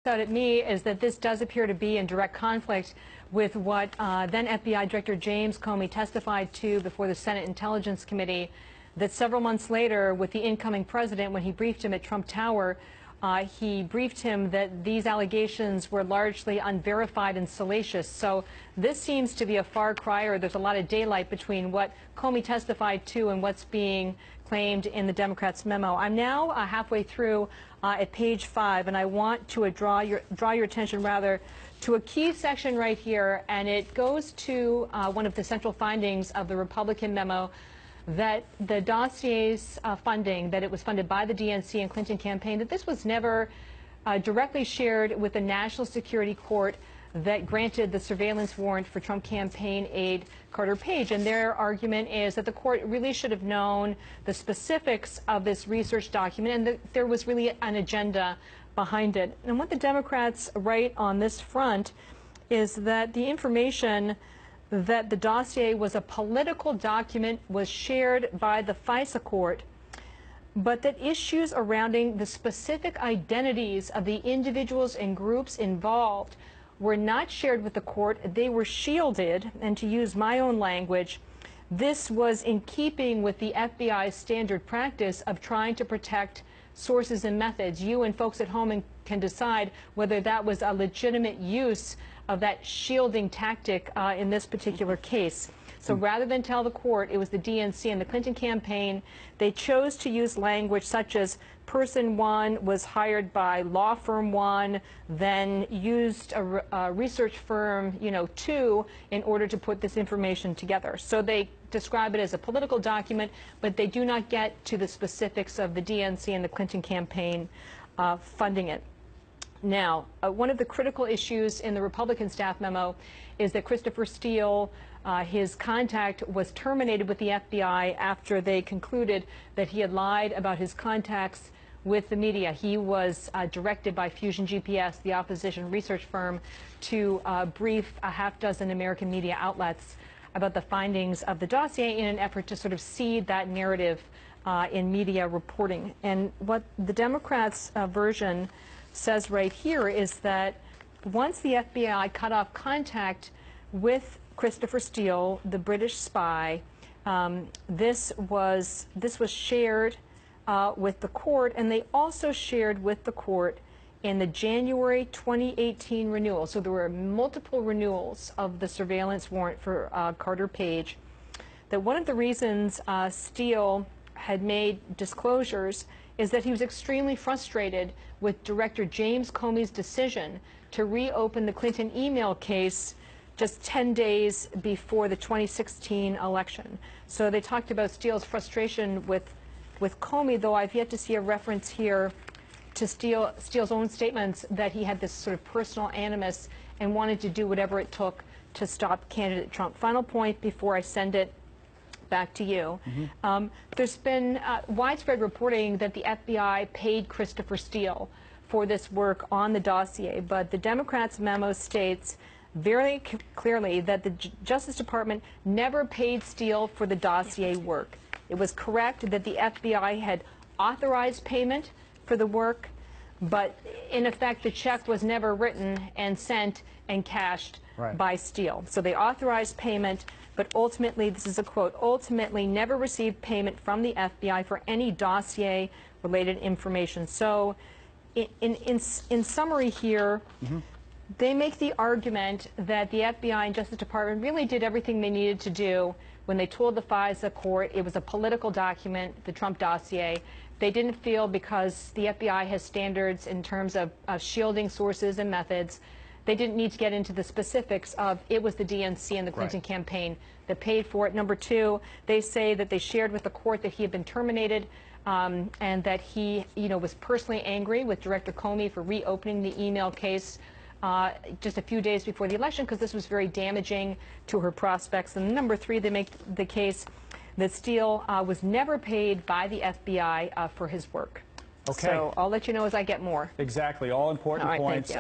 Out at me is that this does appear to be in direct conflict with what then FBI Director James Comey testified to before the Senate Intelligence Committee, that several months later with the incoming president, when he briefed him at Trump Tower, he briefed him that these allegations were largely unverified and salacious. So this seems to be a far cry, or there's a lot of daylight between what Comey testified to and what's being claimed in the Democrats' memo. I'm now halfway through at page 5, and I want to draw your attention rather to a key section right here, and it goes to one of the central findings of the Republican memo, that the dossier's funding, that it was funded by the DNC and Clinton campaign, that this was never directly shared with the National Security Court that granted the surveillance warrant for Trump campaign aide Carter Page. And their argument is that the court really should have known the specifics of this research document and that there was really an agenda behind it. And what the Democrats write on this front is that the information that the dossier was a political document was shared by the FISA court, but that issues surrounding the specific identities of the individuals and groups involved were not shared with the court. They were shielded, and to use my own language, this was in keeping with the FBI's standard practice of trying to protect sources and methods. You and folks at home can decide whether that was a legitimate use of that shielding tactic in this particular case. So rather than tell the court it was the DNC and the Clinton campaign, they chose to use language such as person 1 was hired by law firm 1, then used a research firm, 2, in order to put this information together. So they describe it as a political document, but they do not get to the specifics of the DNC and the Clinton campaign funding it. Now, one of the critical issues in the Republican staff memo is that Christopher Steele, his contact was terminated with the FBI after they concluded that he had lied about his contacts with the media. He was directed by Fusion GPS, the opposition research firm, to brief a half-dozen American media outlets about the findings of the dossier in an effort to sort of seed that narrative in media reporting. And what the Democrats' version says right here is that once the FBI cut off contact with Christopher Steele, the British spy, this was shared with the court, and they also shared with the court in the January 2018 renewal. So there were multiple renewals of the surveillance warrant for Carter Page. That one of the reasons Steele had made disclosures is that he was extremely frustrated with Director James Comey's decision to reopen the Clinton email case just 10 days before the 2016 election. So they talked about Steele's frustration with Comey, though I've yet to see a reference here to Steele's own statements that he had this sort of personal animus and wanted to do whatever it took to stop candidate Trump. Final point before I send it back to you. There's been widespread reporting that the FBI paid Christopher Steele for this work on the dossier, but the Democrats' memo states very clearly that the Justice Department never paid Steele for the dossier work. It was correct that the FBI had authorized payment for the work, but in effect the check was never written and sent and cashed by Steele. So they authorized payment, but ultimately, this is a quote, ultimately never received payment from the FBI for any dossier-related information. So in summary here, they make the argument that the FBI and Justice Department really did everything they needed to do when they told the FISA court it was a political document, the Trump dossier. They didn't feel, because the FBI has standards in terms of shielding sources and methods, they didn't need to get into the specifics of it was the DNC and the Clinton campaign that paid for it. Number two, they say that they shared with the court that he had been terminated and that he was personally angry with Director Comey for reopening the email case just a few days before the election, because this was very damaging to her prospects. And number three, they make the case that Steele was never paid by the FBI for his work. Okay. So I'll let you know as I get more. Exactly. All important points.